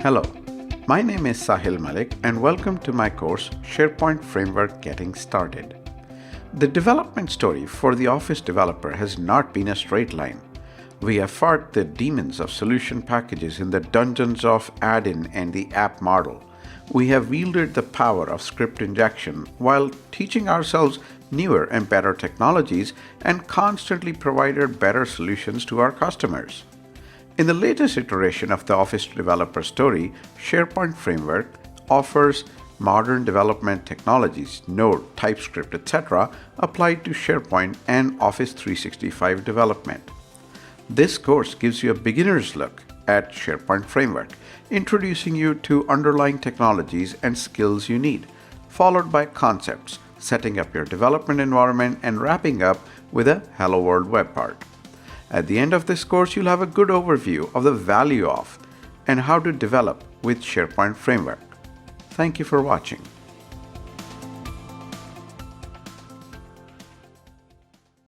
Hello, my name is Sahil Malik and welcome to my course SharePoint Framework Getting Started. The development story for the Office developer has not been a straight line. We have fought the demons of solution packages in the dungeons of add-in and the app model. We have wielded the power of script injection while teaching ourselves newer and better technologies and constantly provided better solutions to our customers. In the latest iteration of the Office developer story, SharePoint Framework offers modern development technologies, Node, TypeScript, etc., applied to SharePoint and Office 365 development. This course gives you a beginner's look at SharePoint Framework, introducing you to underlying technologies and skills you need, followed by concepts, setting up your development environment, and wrapping up with a Hello World web part. At the end of this course, you'll have a good overview of the value of and how to develop with SharePoint Framework. Thank you for watching.